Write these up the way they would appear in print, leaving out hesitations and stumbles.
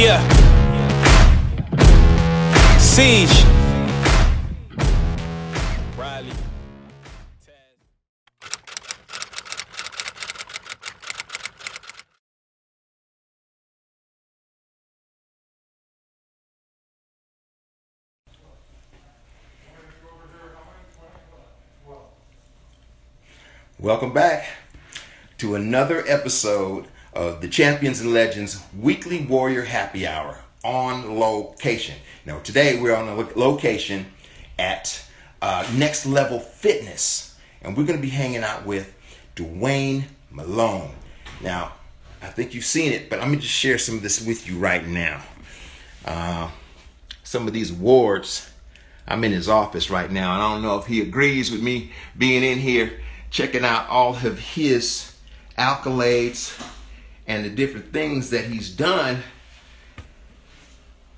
Yeah, Siege. Riley. Welcome back to another episode of the Champions and Legends Weekly Warrior Happy Hour on location. Now, today we're on a location at Next Level Fitness, and we're going to be hanging out with Dwayne Malone. Now, I think you've seen it, but I'm going to just share some of this with you right now. Some of these awards, I'm in his office right now, and I don't know if he agrees with me being in here, checking out all of his accolades and the different things that he's done.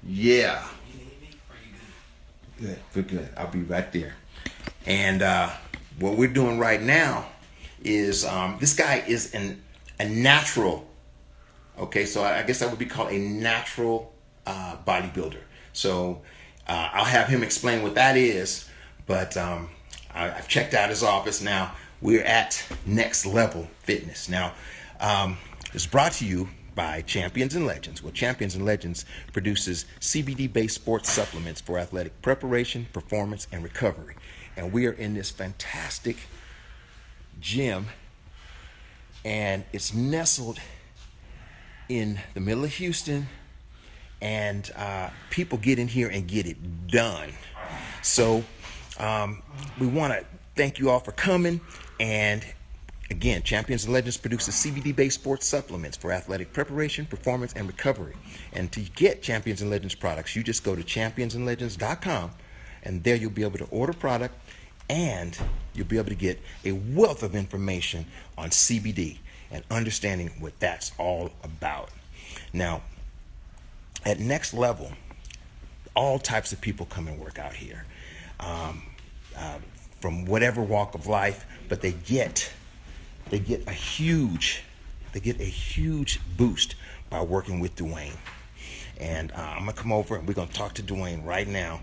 Yeah. Good. I'll be right there. And what we're doing right now is this guy is a natural. Okay, so I guess that would be called a natural bodybuilder. So I'll have him explain what that is. But I've checked out his office now. We're at Next Level Fitness. Now, it's brought to you by Champions and Legends. Well, Champions and Legends produces CBD-based sports supplements for athletic preparation, performance, and recovery. And we are in this fantastic gym, and it's nestled in the middle of Houston, and people get in here and get it done. So we want to thank you all for coming. And again, Champions and Legends produces CBD-based sports supplements for athletic preparation, performance, and recovery. And to get Champions and Legends products, you just go to championsandlegends.com, and there you'll be able to order product, and you'll be able to get a wealth of information on CBD and understanding what that's all about. Now, at Next Level, all types of people come and work out here, from whatever walk of life, but they get a huge boost by working with Dwayne. And I'm gonna come over and we're gonna talk to Dwayne right now.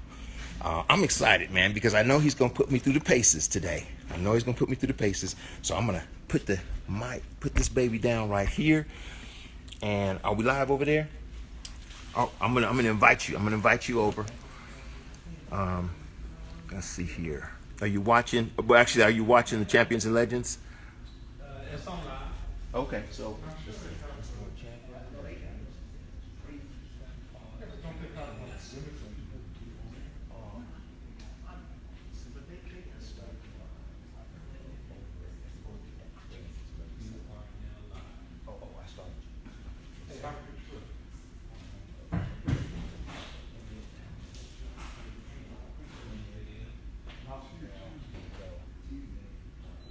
I'm excited, man, because I know he's gonna put me through the paces today. So I'm gonna put this baby down right here. And are we live over there? Oh, I'm gonna invite you. I'm gonna invite you over. Let's see here. Are you watching? Well, actually, are you watching the Champions and Legends? It's on live. Okay, so let's see.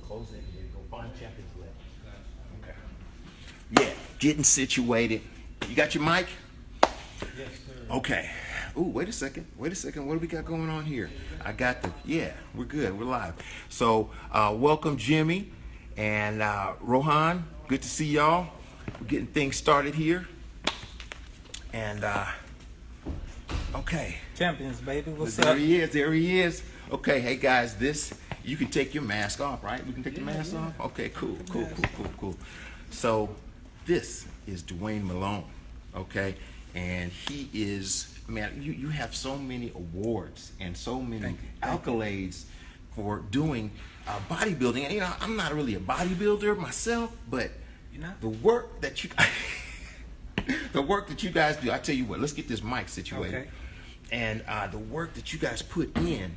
Close it. Go find Champions Legends. Okay. Yeah, getting situated. You got your mic? Yes, sir. Okay. Ooh, wait a second. What do we got going on here? We're good. We're live. So, welcome Jimmy and Rohan. Good to see y'all. We're getting things started here. And, okay. Champions, baby. What's There up? There he is. Okay, hey guys, you can take your mask off, right? We can take the mask off? Okay, cool. So, this is Dwayne Malone, okay? And he is, man, you have so many awards and so many accolades for doing bodybuilding. And, I'm not really a bodybuilder myself, but the work that you guys do, I tell you what, let's get this mic situated. Okay. And the work that you guys put in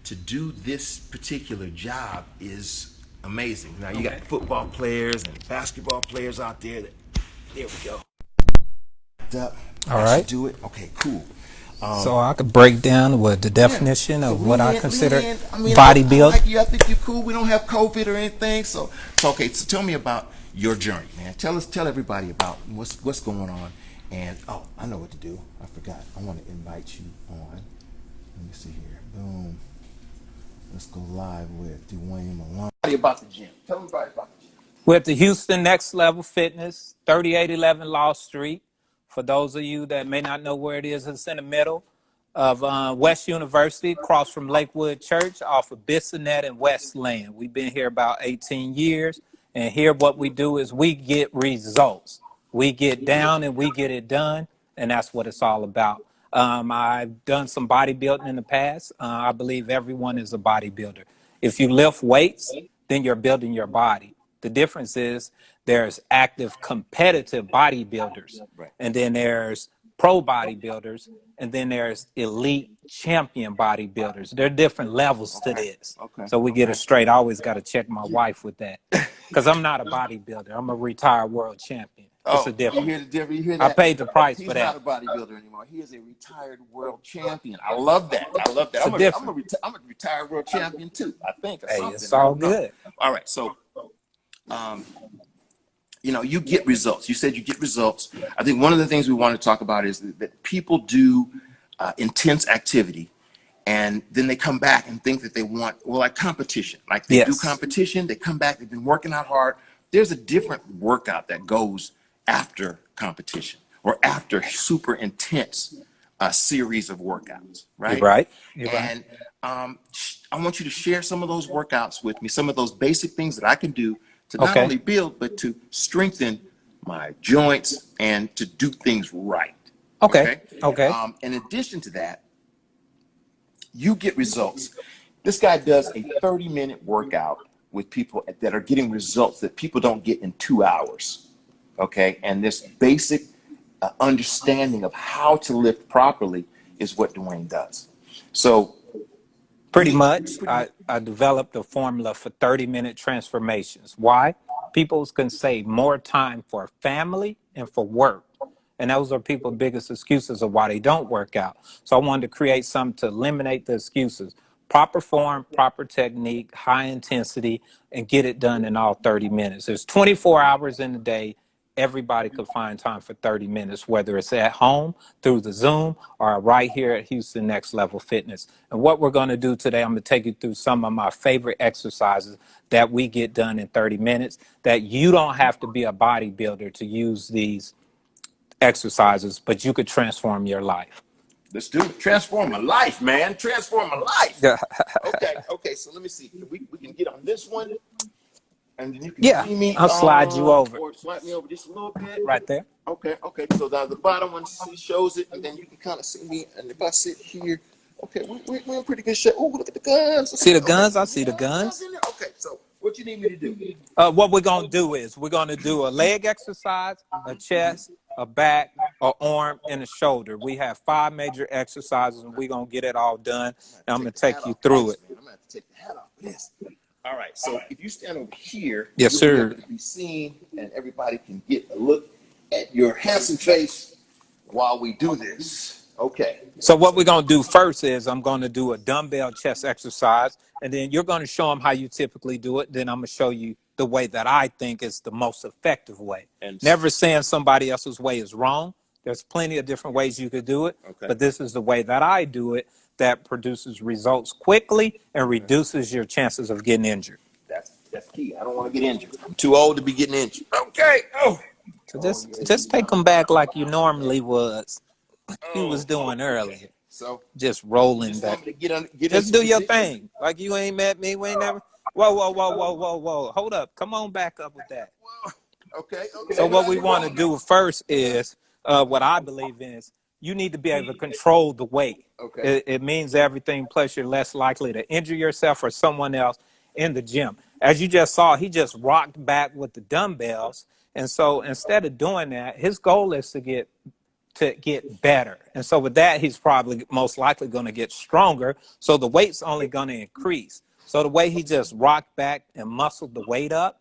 to do this particular job is amazing. Now, you got football players and basketball players out there. There we go. All right. Do it. Okay, cool. So I could break down what the definition of what I consider bodybuilding. bodybuild. I like you. I think you're cool. We don't have COVID or anything. So okay. So tell me about your journey, man. Tell everybody about what's going on. And I know what to do. I forgot. I want to invite you on. Let me see here. Boom. Let's go live with Dwayne Malone. Tell me about the gym. Tell me about the gym. We're at the Houston Next Level Fitness, 3811 Law Street. For those of you that may not know where it is, it's in the middle of West University, across from Lakewood Church, off of Bissonnet and Westland. We've been here about 18 years, and here what we do is we get results. We get down and we get it done, and that's what it's all about. I've done some bodybuilding in the past. I believe everyone is a bodybuilder. If you lift weights, then you're building your body. The difference is there's active competitive bodybuilders, Right. and then there's pro bodybuilders, and then there's elite champion bodybuilders. There are different levels to this. Okay. So we get it straight. I always got to check my wife with that because I'm not a bodybuilder. I'm a retired world champion. It's a You difference. hear the difference? You hear I that? paid the price He's for that. not a bodybuilder anymore. He is a retired world champion. I love that. I love that. It's a difference. I'm a retired world champion too, I think. Or Hey, something. it's all I don't know. good. All right. So, you get results. You said you get results. I think one of the things we want to talk about is that people do intense activity, and then they come back and think that they want, well, like competition. Like they do Yes. competition, they come back, they've been working out hard. There's a different workout that goes after competition or after super intense series of workouts, right? You're right. You're right. And I want you to share some of those workouts with me, some of those basic things that I can do to not Okay. only build, but to strengthen my joints and to do things right. Okay. Okay. In addition to that, you get results. This guy does a 30-minute workout with people that are getting results that people don't get in 2 hours. Okay. And this basic understanding of how to lift properly is what Dwayne does. So Pretty much, I developed a formula for 30-minute transformations. Why? People can save more time for family and for work. And those are people's biggest excuses of why they don't work out. So I wanted to create something to eliminate the excuses. Proper form, proper technique, high intensity, and get it done in all 30 minutes. There's 24 hours in a day. Everybody could find time for 30 minutes, whether it's at home, through the Zoom, or right here at Houston Next Level Fitness. And what we're going to do today, I'm going to take you through some of my favorite exercises that we get done in 30 minutes, that you don't have to be a bodybuilder to use these exercises, but you could transform your life. let's do it. Transform my life, man. Transform my life. Yeah. Okay. So let me see. We can get on this one. And then you can Yeah, see me. I'll slide you over. Or slide me over just a little bit. Right there. Okay. So the bottom one shows it, and then you can kind of see me. And if I sit here, okay, we're in pretty good shape. Oh, look at the guns. See the guns? I see the guns. In there. Okay, so what you need me to do? What we're going to do is we're going to do a leg exercise, a chest, a back, an arm, and a shoulder. We have 5 major exercises, and we're going to get it all done. And I'm going to take you through it. I'm going to have to take the hat off for this. All right, so if you stand over here, Yes, you'll sir. be able to be seen, and everybody can get a look at your handsome face while we do this. Okay. So what we're going to do first is I'm going to do a dumbbell chest exercise, and then you're going to show them how you typically do it. Then I'm going to show you the way that I think is the most effective way. And Never saying somebody else's way is wrong. There's plenty of different ways you could do it, Okay. but this is the way that I do it that produces results quickly and reduces your chances of getting injured. that's key. I don't want to get injured. I'm too old to be getting injured. Okay. Oh. So just take them back like you normally was. You was doing earlier. So Just rolling just back. want me to get Just into do your position? thing. Like you ain't met me. We ain't never. Whoa. Hold up. Come on back up with that. Okay. So what we want to do first is what I believe in is you need to be able to control the weight. Okay. It means everything, plus you're less likely to injure yourself or someone else in the gym. As you just saw, he just rocked back with the dumbbells. And so instead of doing that, his goal is to get better. And so with that, he's probably most likely going to get stronger. So the weight's only going to increase. So the way he just rocked back and muscled the weight up,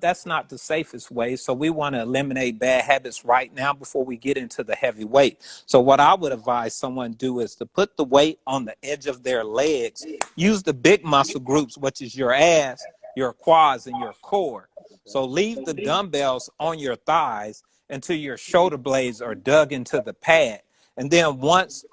that's not the safest way. So we want to eliminate bad habits right now before we get into the heavy weight. So what I would advise someone do is to put the weight on the edge of their legs. Use the big muscle groups, which is your ass, your quads, and your core. So leave the dumbbells on your thighs until your shoulder blades are dug into the pad. And then once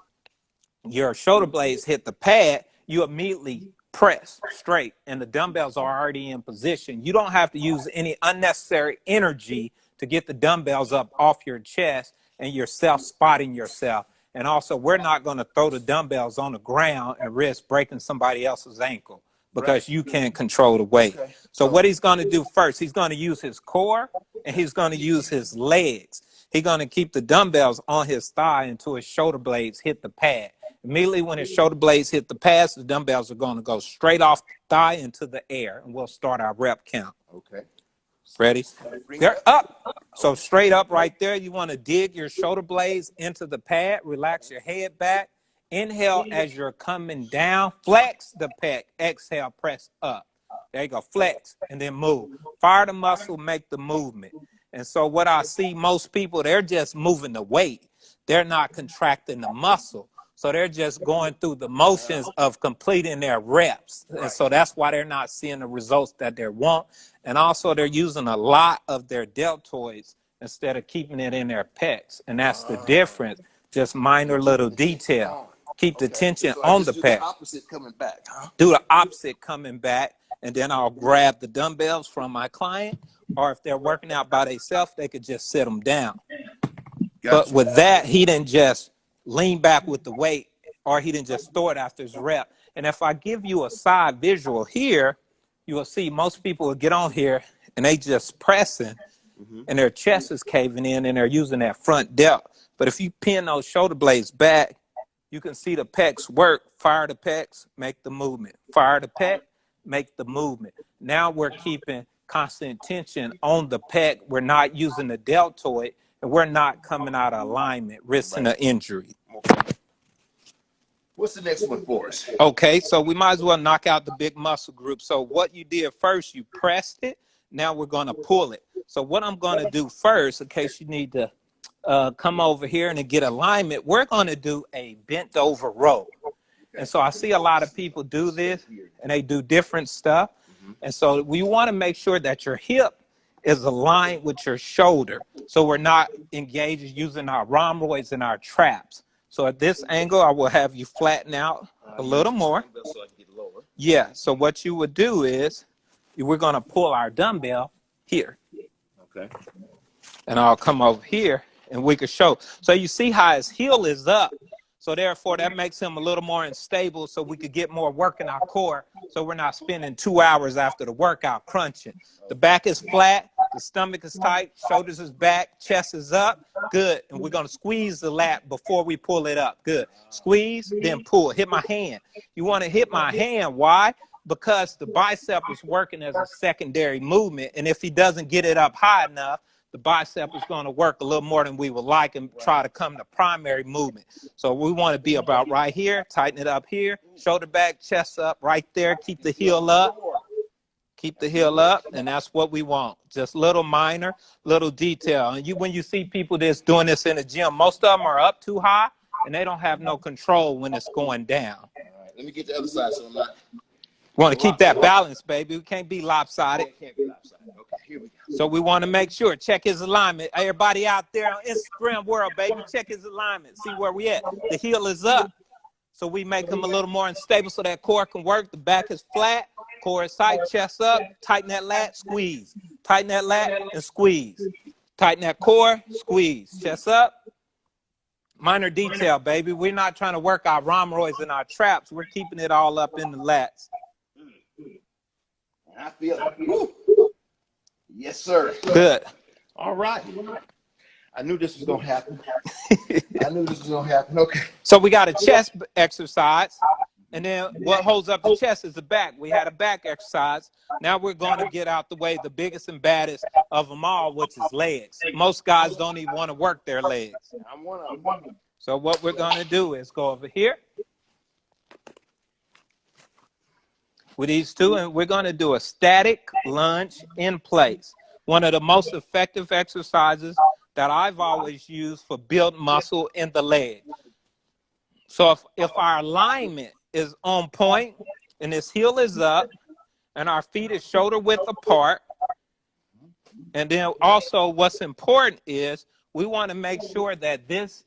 your shoulder blades hit the pad, you immediately press straight and the dumbbells are already in position. You don't have to use any unnecessary energy to get the dumbbells up off your chest and yourself spotting yourself. And also, we're not going to throw the dumbbells on the ground and risk breaking somebody else's ankle because you can't control the weight. Okay. So what he's going to do first, he's going to use his core and he's going to use his legs. He's going to keep the dumbbells on his thigh until his shoulder blades hit the pad. Immediately when his shoulder blades hit the pads, the dumbbells are going to go straight off the thigh into the air, and we'll start our rep count. Okay. Ready? They're up. So straight up right there, you want to dig your shoulder blades into the pad, relax your head back. Inhale as you're coming down, flex the pec, exhale, press up. There you go, flex, and then move. Fire the muscle, make the movement. And so what I see most people, they're just moving the weight. They're not contracting the muscle. So they're just going through the motions of completing their reps. And so that's why they're not seeing the results that they want. And also they're using a lot of their deltoids instead of keeping it in their pecs. And that's the difference, just minor little detail. Keep the tension on the pec. Opposite coming back, huh? Do the opposite coming back, and then I'll grab the dumbbells from my client, or if they're working out by themselves, they could just sit them down. But with that, he didn't just lean back with the weight, or he didn't just throw it after his rep. And if I give you a side visual here, you will see most people will get on here and they just pressing and their chest is caving in and they're using that front delt. But if you pin those shoulder blades back, you can see the pecs work. Fire the pecs, make the movement. Fire the pec, make the movement. Now we're keeping constant tension on the pec. We're not using the deltoid, and we're not coming out of alignment, risking an injury. Okay. What's the next one for us? Okay, so we might as well knock out the big muscle group. So what you did first, you pressed it. Now we're going to pull it. So what I'm going to do first, in case you need to come over here and to get alignment, we're going to do a bent over row. And so I see a lot of people do this and they do different stuff. And so we want to make sure that your hip is aligned with your shoulder. So we're not engaged using our rhomboids and our traps. So at this angle, I will have you flatten out a little more. Yeah, so what you would do is we're going to pull our dumbbell here. Okay. And I'll come over here and we can show. So you see how his heel is up. So therefore, that makes him a little more unstable so we could get more work in our core so we're not spending 2 hours after the workout crunching. The back is flat, the stomach is tight, shoulders is back, chest is up. Good. And we're going to squeeze the lat before we pull it up. Good. Squeeze, then pull. Hit my hand. You want to hit my hand. Why? Because the bicep is working as a secondary movement. And if he doesn't get it up high enough, the bicep is going to work a little more than we would like and try to come to primary movement. So we want to be about right here, tighten it up here, shoulder back, chest up, right there. Keep the heel up. Keep the heel up, and that's what we want. Just little minor, little detail. And when you see people that's doing this in the gym, most of them are up too high, and they don't have no control when it's going down. All right, let me get the other side so I'm not. Want to keep that balance, baby. We can't be lopsided. Can't be lopsided. Okay, here we go. So we want to make sure, check his alignment. Everybody out there on Instagram world, baby, check his alignment. See where we at. The heel is up. So we make him a little more unstable so that core can work. The back is flat, core is tight, chest up. Tighten that lat, squeeze. Tighten that lat and squeeze. Tighten that core, squeeze. Chest up. Minor detail, baby. We're not trying to work our rhomboids and our traps. We're keeping it all up in the lats. I feel it. Woo. Yes, sir. Good. All right. I knew this was going to happen. I knew this was going to happen. Okay. So we got a chest exercise. And then what holds up the chest is the back. We had a back exercise. Now we're going to get out the way the biggest and baddest of them all, which is legs. Most guys don't even want to work their legs. I'm one of them. So what we're going to do is go over here with these two, and we're going to do a static lunge in place. One of the most effective exercises that I've always used for building muscle in the leg. So if our alignment is on point and his heel is up and our feet is shoulder width apart, and then also what's important is we want to make sure that this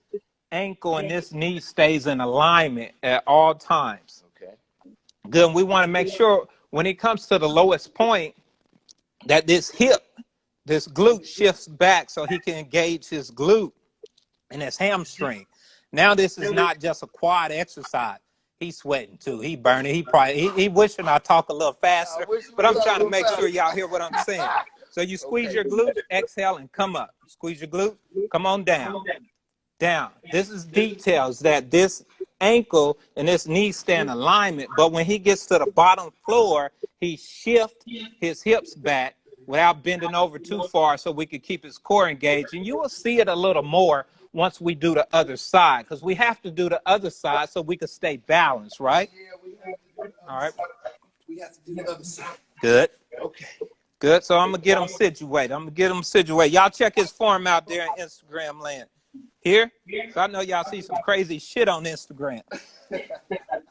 ankle and this knee stays in alignment at all times. Okay. Good. We want to make sure when it comes to the lowest point that this hip, this glute shifts back so he can engage his glute. and his hamstring. Now this is not just a quad exercise. He's sweating too. He burning. He wishing I talk a little faster, but I'm trying to make sure y'all hear what I'm saying. So you squeeze your glutes, exhale, and come up. Squeeze your glute, come on down. Down. This is details that this ankle and this knee stay in alignment, but when he gets to the bottom floor, he shifts his hips back without bending over too far so we can keep his core engaged. And you will see it a little more once we do the other side, because we have to do the other side so we can stay balanced, right? All right. We have to do the other side. Good. Okay. Good. So I'm going to get him situated. Y'all check his form out there in Instagram land. Here, so I know y'all see some crazy shit on Instagram.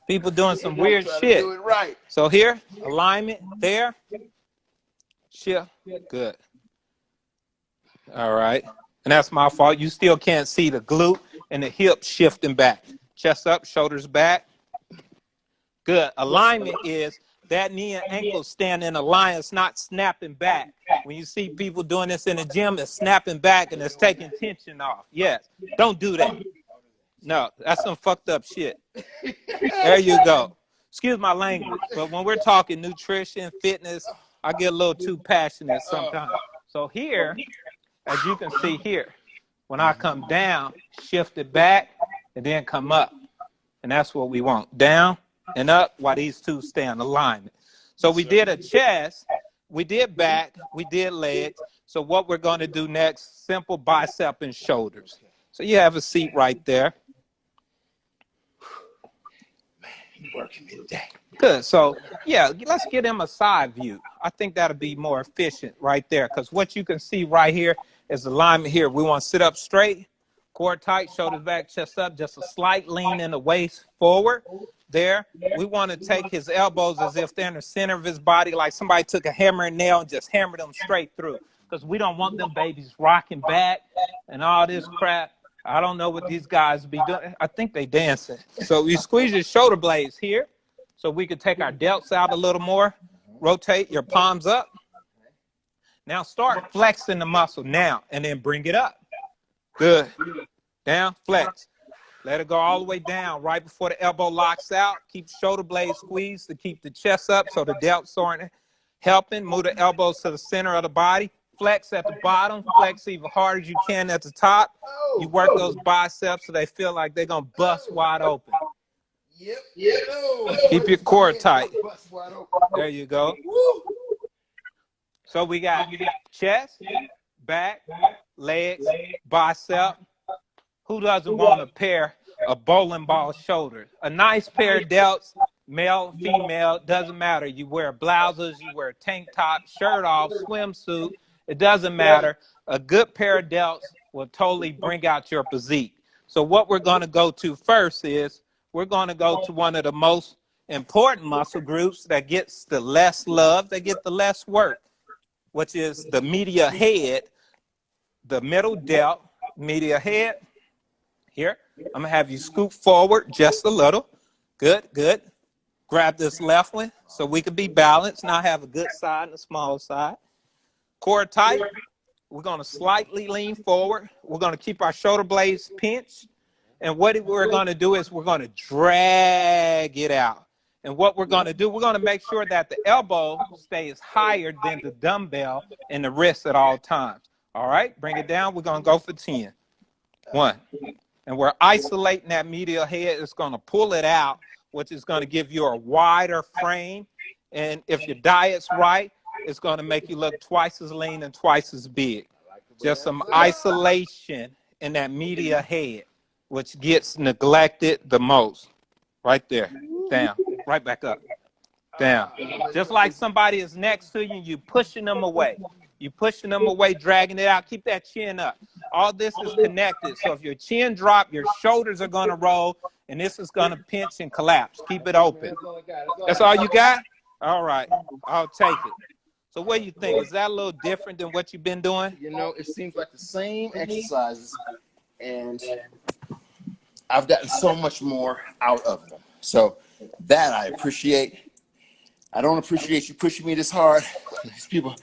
People doing some weird shit. Do it right. So here, alignment there. Shift. Good. All right. And that's my fault. You still can't see the glute and the hip shifting back. Chest up, shoulders back. Good. Alignment is that knee and ankle stand in a line. It's not snapping back. When you see people doing this in the gym, it's snapping back and it's taking tension off. Yes. Don't do that. No, that's some fucked up shit. There you go. Excuse my language, but when we're talking nutrition, fitness, I get a little too passionate sometimes. So here, as you can see here, when I come down, shift it back and then come up. And that's what we want. Down and up while these two stay in alignment. So we did a chest, we did back, we did legs. So what we're going to do next, simple bicep and shoulders. So you have a seat right there. Man, you working me today. Good. So yeah, let's get him a side view. I think that'll be more efficient right there, because what you can see right here is alignment here. We want to sit up straight, core tight, shoulders back, chest up, just a slight lean in the waist forward. There, we want to take his elbows as if they're in the center of his body, like somebody took a hammer and nail and just hammered them straight through, because we don't want them babies rocking back and all this crap. I don't know what these guys be doing. I think they dancing. So you squeeze your shoulder blades here so we can take our delts out a little more. Rotate your palms up. Now start flexing the muscle now and then bring it up. Good. Down, flex. Let it go all the way down right before the elbow locks out. Keep shoulder blades squeezed to keep the chest up so the delts aren't helping. Move the elbows to the center of the body. Flex at the bottom. Flex even harder as you can at the top. You work those biceps so they feel like they're going to bust wide open. Yep. Keep your core tight. There you go. So we got chest, back, legs, bicep. Who doesn't want a pair of bowling ball shoulders? A nice pair of delts, male, female, doesn't matter. You wear blouses, you wear tank top, shirt off, swimsuit. It doesn't matter. A good pair of delts will totally bring out your physique. So what we're going to go to first is we're going to go to one of the most important muscle groups that gets the less love, that get the less work, which is the medial head, the middle delt, medial head. Here, I'm going to have you scoop forward just a little. Good, good. Grab this left one so we can be balanced. Now have a good side and a small side. Core tight. We're going to slightly lean forward. We're going to keep our shoulder blades pinched. And what we're going to do is we're going to drag it out. And what we're going to do, we're going to make sure that the elbow stays higher than the dumbbell and the wrist at all times. All right, bring it down. We're going to go for 10. 1. And we're isolating that medial head. It's going to pull it out, which is going to give you a wider frame. And if your diet's right, it's going to make you look twice as lean and twice as big. Just some isolation in that medial head, which gets neglected the most. Right there. Down. Right back up. Down. Just like somebody is next to you, you pushing them away. You pushing them away, dragging it out. Keep that chin up. All this is connected. So if your chin drop, your shoulders are going to roll, and this is going to pinch and collapse. Keep it open. That's all you got? All right. I'll take it. So what do you think? Is that a little different than what you've been doing? You know, it seems like the same exercises, and I've gotten so much more out of them. So that I appreciate. I don't appreciate you pushing me this hard. These people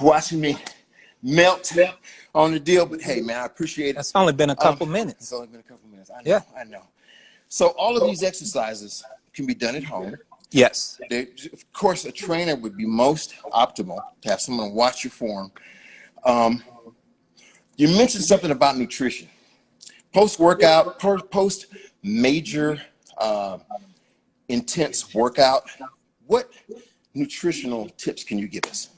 watching me melt on the deal, but hey, man, I appreciate it. That's only been a couple It's minutes. only been a couple minutes. I Yeah. know, I know. So all of these exercises can be done at home. Yes. Of course, a trainer would be most optimal to have someone watch your form. You mentioned something about nutrition. Post-workout, post major intense workout, what nutritional tips can you give us?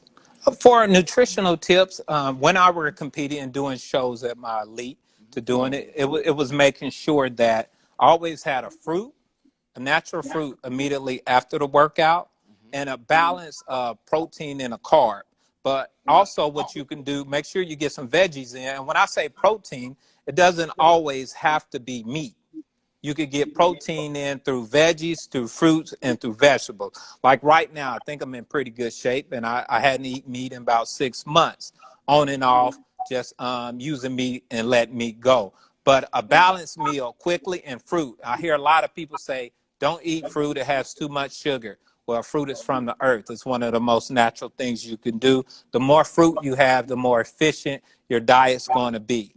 For nutritional tips, when I were competing and doing shows at my elite to doing it, it was making sure that I always had a natural fruit immediately after the workout, and a balance of protein and a carb. But also what you can do, make sure you get some veggies in. And when I say protein, it doesn't always have to be meat. You could get protein in through veggies, through fruits, and through vegetables. Like right now, I think I'm in pretty good shape, and I hadn't eaten meat in about 6 months, on and off, just using meat and letting meat go. But a balanced meal quickly, and fruit. I hear a lot of people say, don't eat fruit, it has too much sugar. Well, fruit is from the earth. It's one of the most natural things you can do. The more fruit you have, the more efficient your diet's going to be.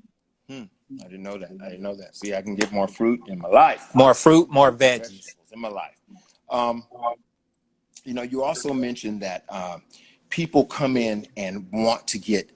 I didn't know that. I didn't know that. See, I can get more fruit in my life. More fruit, more veggies. In my life. You also mentioned that people come in and want to get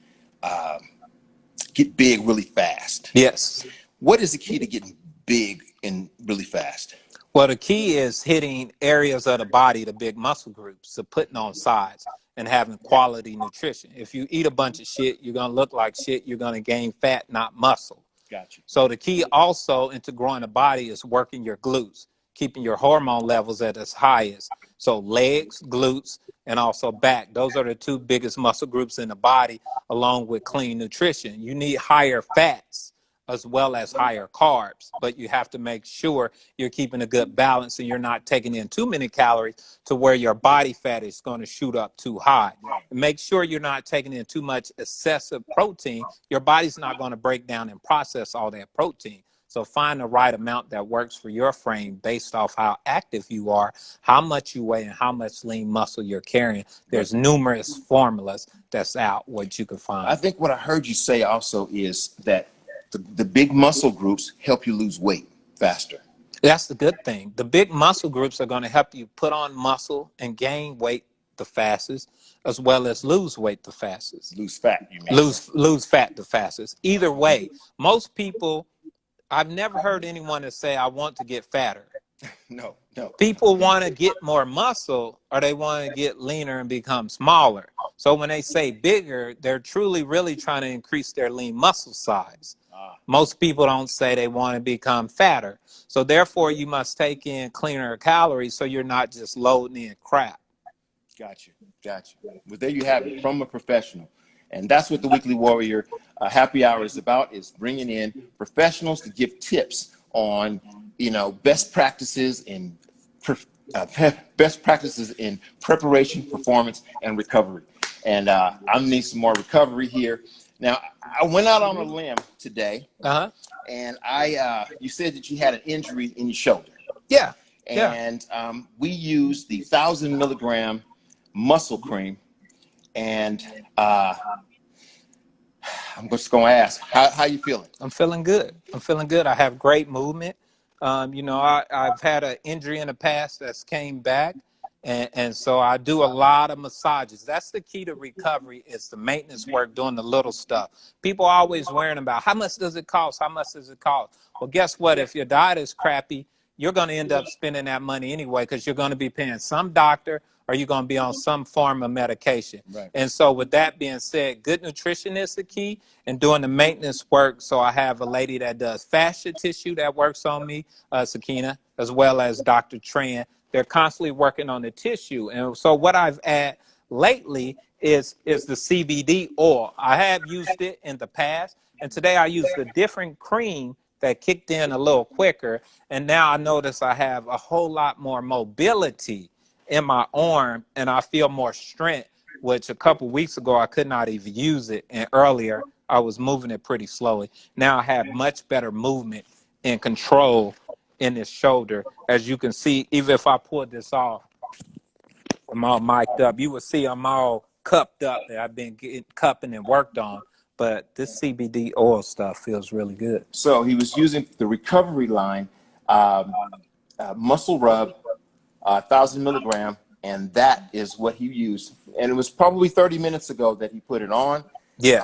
big really fast. Yes. What is the key to getting big and really fast? Well, the key is hitting areas of the body, the big muscle groups, so putting on size and having quality nutrition. If you eat a bunch of shit, you're going to look like shit. You're going to gain fat, not muscle. Gotcha. So the key also into growing the body is working your glutes, keeping your hormone levels at its highest. So legs, glutes, and also back. Those are the two biggest muscle groups in the body, along with clean nutrition. You need higher fats as well as higher carbs, but you have to make sure you're keeping a good balance and you're not taking in too many calories to where your body fat is going to shoot up too high. And make sure you're not taking in too much excessive protein. Your body's not going to break down and process all that protein. So find the right amount that works for your frame based off how active you are, how much you weigh, and how much lean muscle you're carrying. There's numerous formulas that's out what you can find. I think what I heard you say also is that the big muscle groups help you lose weight faster. That's the good thing. The big muscle groups are going to help you put on muscle and gain weight the fastest, as well as lose weight the fastest. Lose fat, you mean? Lose fat the fastest. Either way, most people, I've never heard anyone that say, I want to get fatter. No. People want to get more muscle, or they want to get leaner and become smaller. So when they say bigger, they're truly really trying to increase their lean muscle size. Most people don't say they want to become fatter. So therefore, you must take in cleaner calories so you're not just loading in crap. Gotcha. Well, there you have it, from a professional. And that's what the Weekly Warrior Happy Hour is about, is bringing in professionals to give tips on, best practices in preparation, performance, and recovery. And I'm gonna need some more recovery here. Now, I went out on a limb today, and you said that you had an injury in your shoulder. Yeah. And we used the 1,000 milligram muscle cream, and I'm just going to ask, how you feeling? I'm feeling good. I have great movement. I've had an injury in the past that's came back. And so I do a lot of massages. That's the key to recovery, is the maintenance work, doing the little stuff. People are always worrying about how much does it cost? Well, guess what? If your diet is crappy, you're going to end up spending that money anyway, because you're going to be paying some doctor, or you're going to be on some form of medication. Right. And so with that being said, good nutrition is the key, and doing the maintenance work. So I have a lady that does fascia tissue that works on me, Sakina, as well as Dr. Tran. They're constantly working on the tissue. And so what I've had lately is the CBD oil. I have used it in the past, and today I used a different cream that kicked in a little quicker. And now I notice I have a whole lot more mobility in my arm, and I feel more strength, which a couple weeks ago I could not even use it. And earlier I was moving it pretty slowly. Now I have much better movement and control in this shoulder. As you can see, even if I pull this off, I'm all mic'd up. You will see I'm all cupped up that I've been getting cupping and worked on. But this CBD oil stuff feels really good. So he was using the recovery line, muscle rub, 1,000 milligram, and that is what he used. And it was probably 30 minutes ago that he put it on. Yes.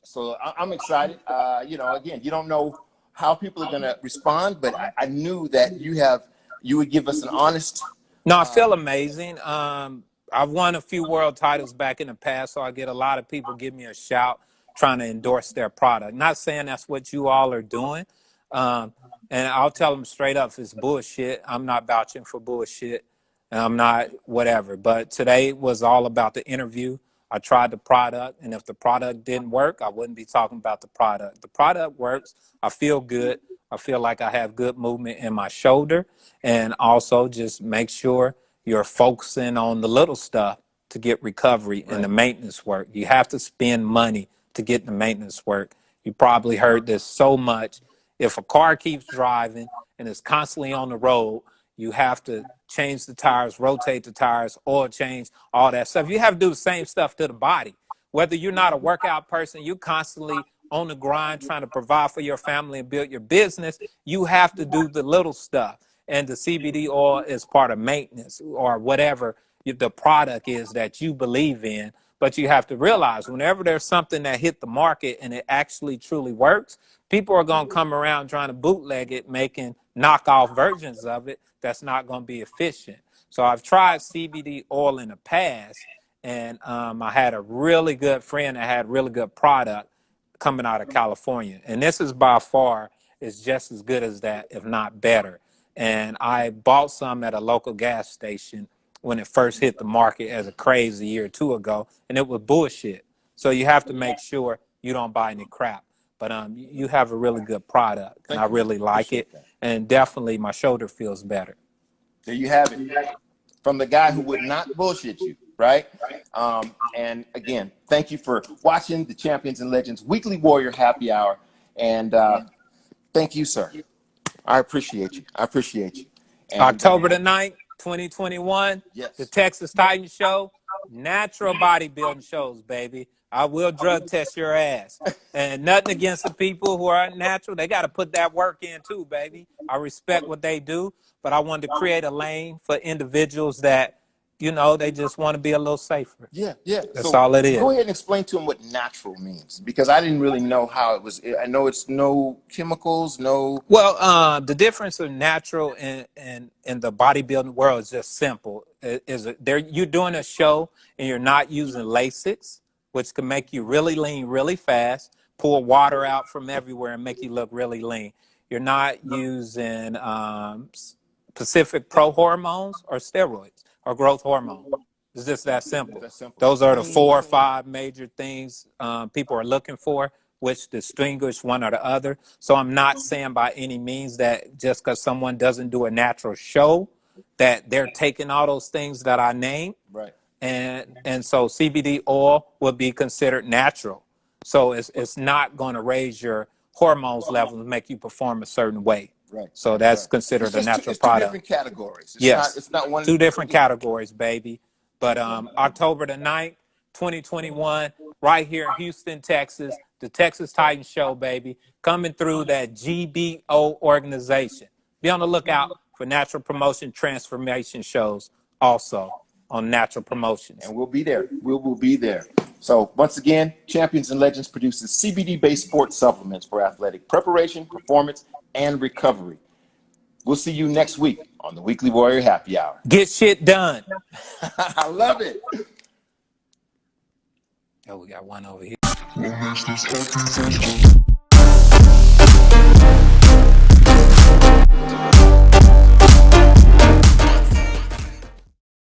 So I'm excited. Again, you don't know how people are going to respond, but I knew that you would give us an honest. No, I feel amazing. I've won a few world titles back in the past, so I get a lot of people give me a shout trying to endorse their product. Not saying that's what you all are doing. And I'll tell them straight up, if it's bullshit, I'm not vouching for bullshit. And I'm not whatever. But today was all about the interview. I tried the product, and if the product didn't work, I wouldn't be talking about the product. The product works. I feel good. I feel like I have good movement in my shoulder. And also just make sure you're focusing on the little stuff to get recovery and the maintenance work. You have to spend money to get the maintenance work. You probably heard this so much. If a car keeps driving and is constantly on the road, you have to change the tires, rotate the tires, oil change, all that stuff. You have to do the same stuff to the body. Whether you're not a workout person, you're constantly on the grind trying to provide for your family and build your business, you have to do the little stuff. And the CBD oil is part of maintenance or whatever the product is that you believe in. But you have to realize whenever there's something that hit the market and it actually truly works, people are going to come around trying to bootleg it, making knockoff versions of it that's not going to be efficient. So I've tried CBD oil in the past, and I had a really good friend that had really good product coming out of California. And this is by far is just as good as that, if not better. And I bought some at a local gas station when it first hit the market as a craze a year or two ago, and it was bullshit. So you have to make sure you don't buy any crap. But you have a really good product, and I really like it. And definitely my shoulder feels better. There you have it. From the guy who would not bullshit you, right? And again, thank you for watching the Champions and Legends Weekly Warrior Happy Hour. And thank you, sir. I appreciate you. I appreciate you. And, October the 9th, 2021, yes. The Texas Titan Show, natural bodybuilding shows, baby. I will drug test your ass. And nothing against the people who are natural. They got to put that work in too, baby. I respect what they do, but I wanted to create a lane for individuals that, you know, they just want to be a little safer. Yeah. That's all it is. Go ahead and explain to them what natural means, because I didn't really know how it was. I know it's no chemicals, no. Well, the difference of natural and in the bodybuilding world is just simple. You're doing a show and you're not using Lasix, which can make you really lean really fast, pour water out from everywhere and make you look really lean. You're not using Pacific Pro hormones or steroids or growth hormone. It's just that simple. Those are the 4 or 5 major things people are looking for, which distinguish one or the other. So I'm not saying by any means that just because someone doesn't do a natural show that they're taking all those things that I named. Right. And so CBD oil would be considered natural. So it's not going to raise your hormones levels and make you perform a certain way. Right. So that's considered a natural product. 2 different categories. It's not one. 2 different categories, baby. But October the 9th, 2021, right here in Houston, Texas, the Texas Titan Show, baby, coming through that GBO organization. Be on the lookout for Natural Promotion Transformation shows also on Natural Promotions. And we'll be there. We will be there. So once again, Champions and Legends produces CBD-based sports supplements for athletic preparation, performance, and recovery. We'll see you next week on the Weekly Warrior Happy Hour. Get shit done. I love it. Oh, we got one over here.